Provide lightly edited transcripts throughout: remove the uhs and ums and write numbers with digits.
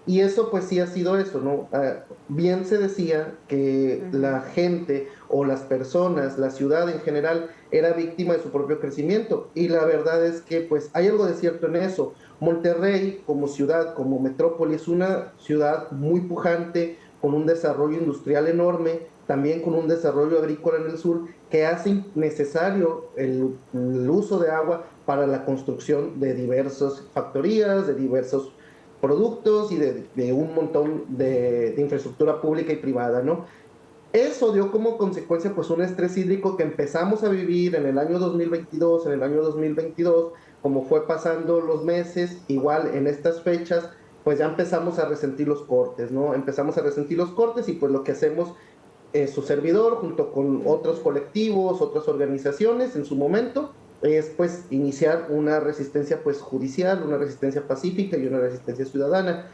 Y eso pues sí ha sido eso, ¿no? Bien se decía que Ujú. la gente o las personas, la ciudad en general, era víctima de su propio crecimiento. Y la verdad es que pues hay algo de cierto en eso. Monterrey como ciudad, como metrópoli, es una ciudad muy pujante, con un desarrollo industrial enorme, también con un desarrollo agrícola en el sur, que hace necesario el uso de agua para la construcción de diversas factorías, de diversos productos y de un montón de infraestructura pública y privada, ¿no? Eso dio como consecuencia pues un estrés hídrico que empezamos a vivir en el año 2022, en el año 2022, como fue pasando los meses, igual en estas fechas, pues ya empezamos a resentir los cortes, ¿no? Empezamos a resentir los cortes y pues lo que hacemos su servidor junto con otros Ujú. colectivos, otras organizaciones en su momento, es pues iniciar una resistencia pues judicial, una resistencia pacífica y una resistencia ciudadana.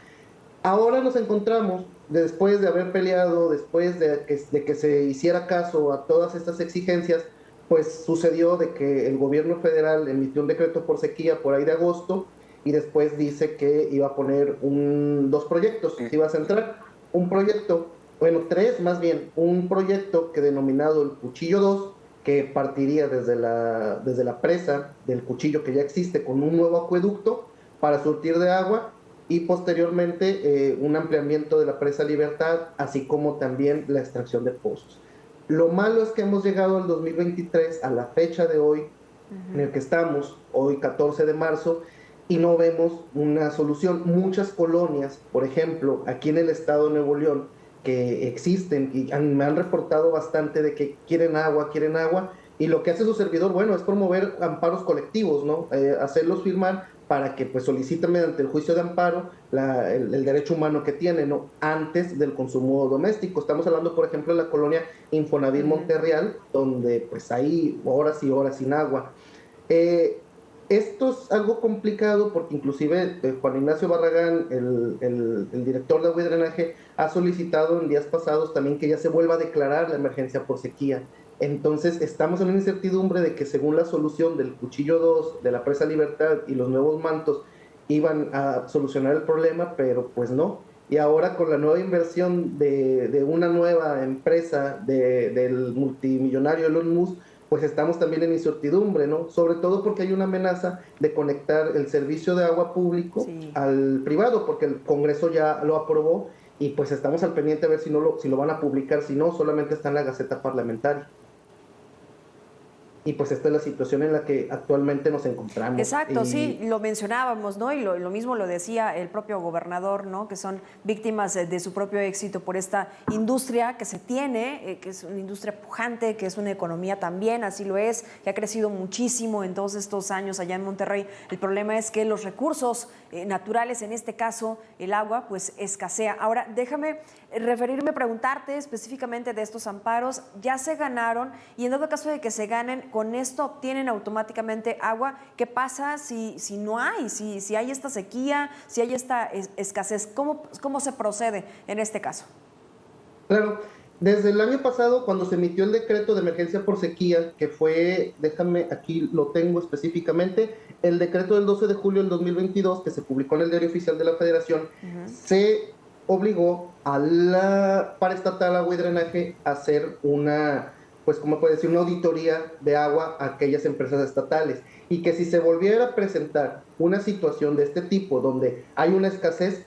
Ahora nos encontramos, después de haber peleado, después de que se hiciera caso a todas estas exigencias, pues sucedió de que el gobierno federal emitió un decreto por sequía por ahí de agosto y después dice que iba a poner dos proyectos, se iba a centrar un proyecto, bueno, tres más bien, un proyecto que denominado el Cuchillo 2, que partiría desde la presa del Cuchillo que ya existe con un nuevo acueducto para surtir de agua y posteriormente un ampliamiento de la presa Libertad, así como también la extracción de pozos. Lo malo es que hemos llegado al 2023, a la fecha de hoy, en Ujú. el que estamos, hoy 14 de marzo, y no vemos una solución. Muchas colonias, por ejemplo, aquí en el estado de Nuevo León, que existen y me han reportado bastante de que quieren agua, y lo que hace su servidor, bueno, es promover amparos colectivos, ¿no? Hacerlos firmar para que pues soliciten mediante el juicio de amparo el derecho humano que tienen, ¿no? Antes del consumo doméstico. Estamos hablando, por ejemplo, de la colonia Infonavit Ujú. Monterreal, donde pues hay horas y horas sin agua. Eh, Esto es algo complicado porque inclusive Juan Ignacio Barragán, el director de agua y drenaje, ha solicitado en días pasados también que ya se vuelva a declarar la emergencia por sequía. Entonces estamos en una incertidumbre de que según la solución del Cuchillo 2, de la presa Libertad y los nuevos mantos iban a solucionar el problema, pero pues no. Y ahora con la nueva inversión de una nueva empresa del multimillonario Elon Musk, pues estamos también en incertidumbre, ¿no? Sobre todo porque hay una amenaza de conectar el servicio de agua público Sí. al privado, porque el Congreso ya lo aprobó y pues estamos al pendiente a ver si lo van a publicar, si no, solamente está en la Gaceta Parlamentaria. Y pues esta es la situación en la que actualmente nos encontramos. Exacto, sí, lo mencionábamos, ¿no? Y lo mismo lo decía el propio gobernador, ¿no? Que son víctimas de su propio éxito por esta industria que se tiene, que es una industria pujante, que es una economía también, así lo es, que ha crecido muchísimo en todos estos años allá en Monterrey. El problema es que los recursos naturales, en este caso el agua, pues escasea. Ahora, déjame referirme, preguntarte específicamente de estos amparos, ya se ganaron y en dado caso de que se ganen, con esto obtienen automáticamente agua. ¿Qué pasa si no hay, si hay esta sequía, si hay esta escasez? ¿Cómo se procede en este caso? Claro, desde el año pasado, cuando se emitió el decreto de emergencia por sequía, que fue, déjame, aquí lo tengo específicamente, el decreto del 12 de julio del 2022, que se publicó en el Diario Oficial de la Federación, Uh-huh. se obligó a la paraestatal Agua y Drenaje a hacer una, pues, ¿cómo puede decir? Una auditoría de agua a aquellas empresas estatales. Y que si se volviera a presentar una situación de este tipo, donde hay una escasez,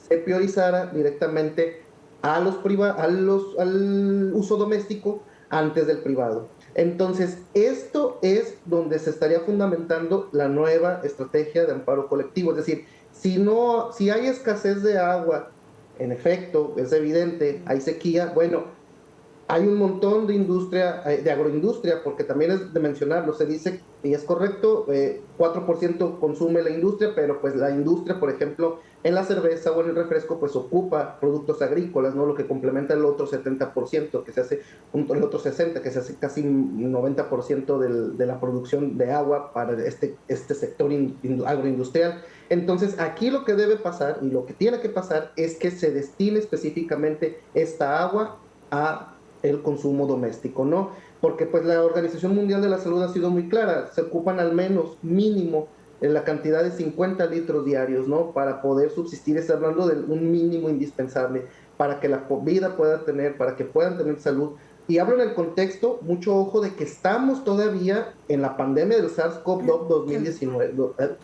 se priorizara directamente al uso doméstico antes del privado. Entonces, esto es donde se estaría fundamentando la nueva estrategia de amparo colectivo. Es decir, si hay escasez de agua, en efecto, es evidente, hay sequía, bueno, hay un montón de industria, de agroindustria, porque también es de mencionarlo, se dice, y es correcto, 4% consume la industria, pero pues la industria, por ejemplo, en la cerveza o en el refresco, pues ocupa productos agrícolas, ¿no? Lo que complementa el otro 70%, que se hace, el otro 60%, que se hace casi 90% de la producción de agua para este sector agroindustrial. Entonces, aquí lo que debe pasar y lo que tiene que pasar es que se destine específicamente esta agua a el consumo doméstico, ¿no? Porque pues la Organización Mundial de la Salud ha sido muy clara, se ocupan al menos mínimo en la cantidad de 50 litros diarios, ¿no? Para poder subsistir, está hablando de un mínimo indispensable, para que la vida pueda tener, para que puedan tener salud. Y hablo en el contexto, mucho ojo, de que estamos todavía en la pandemia del SARS-CoV-2 2019,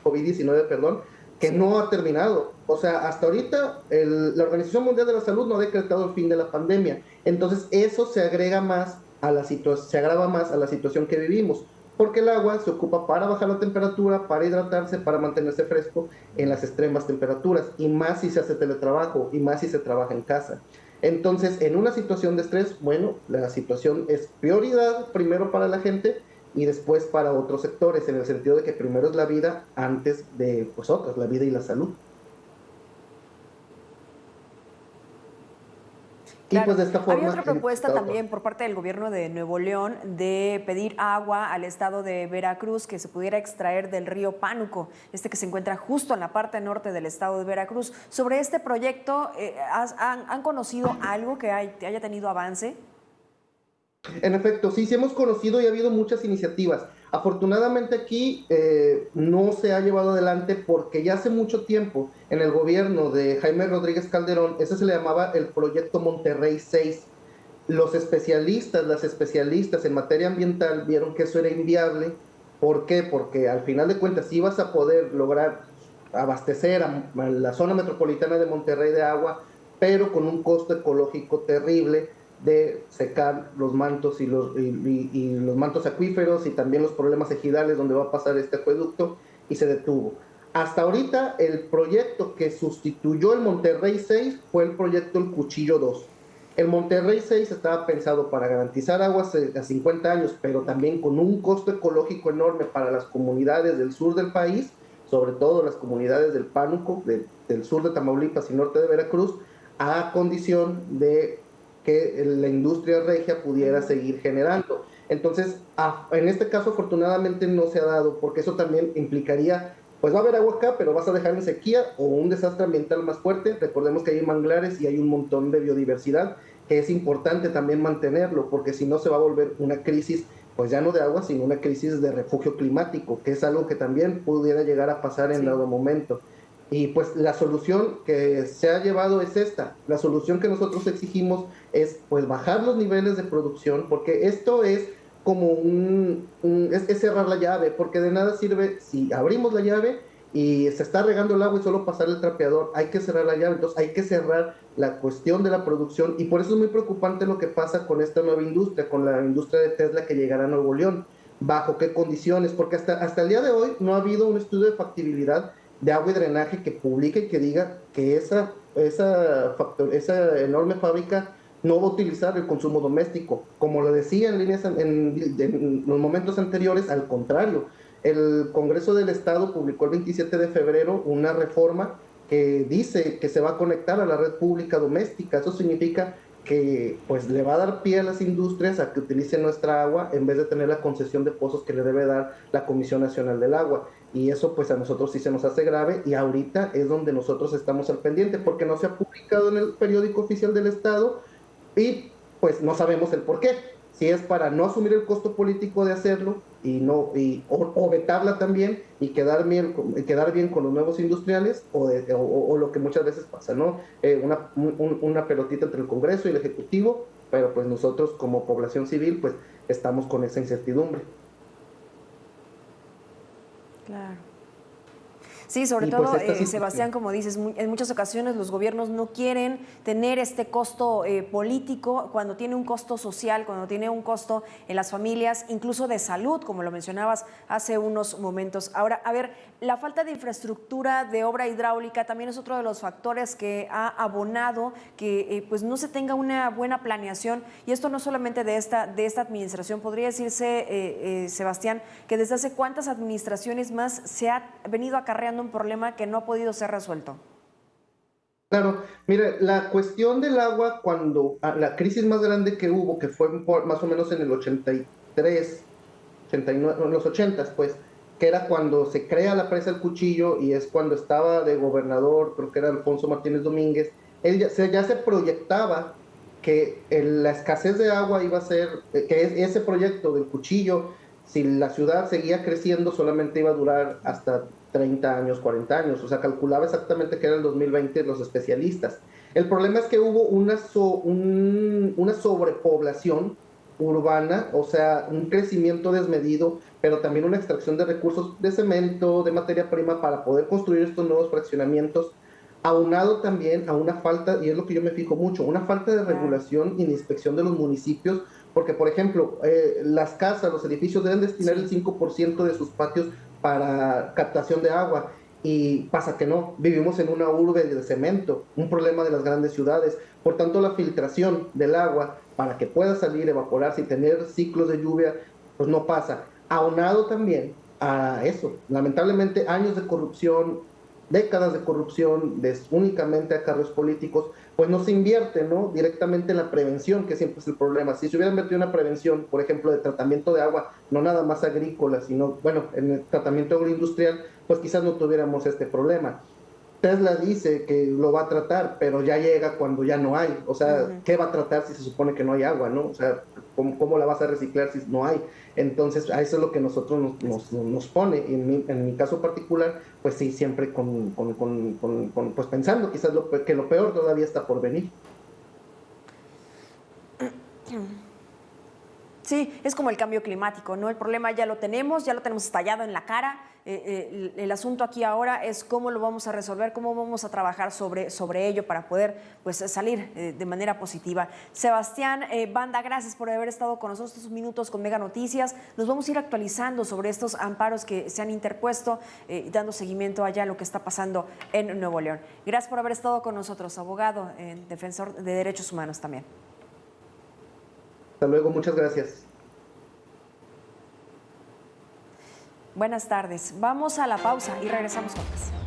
COVID-19, perdón, que Sí. no ha terminado. O sea, hasta ahorita la Organización Mundial de la Salud no ha decretado el fin de la pandemia. Entonces, eso se agrega más a la se agrava más a la situación que vivimos, porque el agua se ocupa para bajar la temperatura, para hidratarse, para mantenerse fresco en las extremas temperaturas, y más si se hace teletrabajo, y más si se trabaja en casa. Entonces, en una situación de estrés, bueno, la situación es prioridad primero para la gente y después para otros sectores, en el sentido de que primero es la vida antes de pues otras, la vida y la salud. Y pues Claro. de esta Había forma otra hemos propuesta estado también por parte del gobierno de Nuevo León de pedir agua al estado de Veracruz que se pudiera extraer del río Pánuco, este que se encuentra justo en la parte norte del estado de Veracruz. Sobre este proyecto, ¿han conocido algo que haya tenido avance? En efecto, sí, sí hemos conocido y ha habido muchas iniciativas. Afortunadamente aquí no se ha llevado adelante porque ya hace mucho tiempo en el gobierno de Jaime Rodríguez Calderón, ese se le llamaba el Proyecto Monterrey 6. Los especialistas, las especialistas en materia ambiental vieron que eso era inviable. ¿Por qué? Porque al final de cuentas si ibas a poder lograr abastecer a la zona metropolitana de Monterrey de agua, pero con un costo ecológico terrible de secar los mantos y los mantos acuíferos, y también los problemas ejidales donde va a pasar este acueducto, y se detuvo. Hasta ahorita el proyecto que sustituyó el Monterrey 6 fue el proyecto El Cuchillo 2. El Monterrey 6 estaba pensado para garantizar aguas a 50 años, pero también con un costo ecológico enorme para las comunidades del sur del país, sobre todo las comunidades del Pánuco, del sur de Tamaulipas y norte de Veracruz, a condición de que la industria regia pudiera seguir generando. Entonces, en este caso afortunadamente no se ha dado, porque eso también implicaría, pues va a haber agua acá, pero vas a dejar en sequía o un desastre ambiental más fuerte. Recordemos que hay manglares y hay un montón de biodiversidad que es importante también mantenerlo, porque si no se va a volver una crisis, pues ya no de agua, sino una crisis de refugio climático, que es algo que también pudiera llegar a pasar en Sí. dado momento. Y pues la solución que se ha llevado es esta. La solución que nosotros exigimos es pues bajar los niveles de producción, porque esto es como es cerrar la llave, porque de nada sirve si abrimos la llave y se está regando el agua y solo pasar el trapeador. Hay que cerrar la llave, entonces hay que cerrar la cuestión de la producción, y por eso es muy preocupante lo que pasa con esta nueva industria, con la industria de Tesla que llegará a Nuevo León. ¿Bajo qué condiciones? Porque hasta el día de hoy no ha habido un estudio de factibilidad de agua y drenaje que publique y que diga que esa enorme fábrica no va a utilizar el consumo doméstico. Como lo decía en los momentos anteriores, al contrario, el Congreso del Estado publicó el 27 de febrero una reforma que dice que se va a conectar a la red pública doméstica. Eso significa que pues le va a dar pie a las industrias a que utilicen nuestra agua en vez de tener la concesión de pozos que le debe dar la Comisión Nacional del Agua. Y eso pues a nosotros sí se nos hace grave, y ahorita es donde nosotros estamos al pendiente, porque no se ha publicado en el periódico oficial del Estado, y pues no sabemos el por qué. Si es para no asumir el costo político de hacerlo o vetarla también y quedar bien con los nuevos industriales, o lo que muchas veces pasa, ¿no? Una pelotita entre el Congreso y el Ejecutivo, pero pues nosotros como población civil pues estamos con esa incertidumbre. Claro. Sí, sobre Y pues todo, esta Sebastián, situación. como dices, en muchas ocasiones los gobiernos no quieren tener este costo político cuando tiene un costo social, cuando tiene un costo en las familias, incluso de salud, como lo mencionabas hace unos momentos. Ahora, a ver, la falta de infraestructura de obra hidráulica también es otro de los factores que ha abonado que pues no se tenga una buena planeación, y esto no solamente de esta administración, podría decirse, Sebastián, que desde hace cuántas administraciones más se ha venido acarreando un problema que no ha podido ser resuelto. Claro, mire, la cuestión del agua, cuando la crisis más grande que hubo, que fue más o menos en el 83, 89, en los 80, pues, que era cuando se crea la presa El Cuchillo, y es cuando estaba de gobernador, creo que era Alfonso Martínez Domínguez. Él ya se proyectaba que la escasez de agua iba a ser, que ese proyecto del Cuchillo, si la ciudad seguía creciendo, solamente iba a durar hasta 30 años, 40 años. O sea, calculaba exactamente que era el 2020 los especialistas. El problema es que hubo una sobrepoblación urbana, o sea, un crecimiento desmedido, pero también una extracción de recursos de cemento, de materia prima para poder construir estos nuevos fraccionamientos, aunado también a una falta, y es lo que yo me fijo mucho, una falta de Claro. regulación y de inspección de los municipios, porque, por ejemplo, las casas, los edificios deben destinar el Sí. 5% de sus patios para captación de agua, y pasa que no, vivimos en una urbe de cemento, un problema de las grandes ciudades, por tanto la filtración del agua para que pueda salir, evaporarse y tener ciclos de lluvia, pues no pasa. Aunado también a eso, lamentablemente años de corrupción, décadas de corrupción, únicamente a cargos políticos, pues no se invierte, ¿no? Directamente en la prevención, que siempre es el problema. Si se hubiera invertido en una prevención, por ejemplo, de tratamiento de agua, no nada más agrícola, sino, bueno, en el tratamiento agroindustrial, pues quizás no tuviéramos este problema. Tesla dice que lo va a tratar, pero ya llega cuando ya no hay. O sea, Ujú. ¿qué va a tratar si se supone que no hay agua, no? O sea, ¿cómo la vas a reciclar si no hay? Entonces, a eso es lo que nosotros nos pone. Y en mi caso particular, pues sí, siempre pues pensando quizás que lo peor todavía está por venir. Sí, es como el cambio climático, ¿no? El problema ya lo tenemos estallado en la cara. El asunto aquí ahora es cómo lo vamos a resolver, cómo vamos a trabajar sobre ello para poder pues, salir de manera positiva. Sebastián, Banda, gracias por haber estado con nosotros estos minutos con Mega Noticias. Nos vamos a ir actualizando sobre estos amparos que se han interpuesto, dando seguimiento allá a lo que está pasando en Nuevo León. Gracias por haber estado con nosotros, abogado, defensor de derechos humanos también. Hasta luego, muchas gracias. Buenas tardes. Vamos a la pausa y regresamos con más.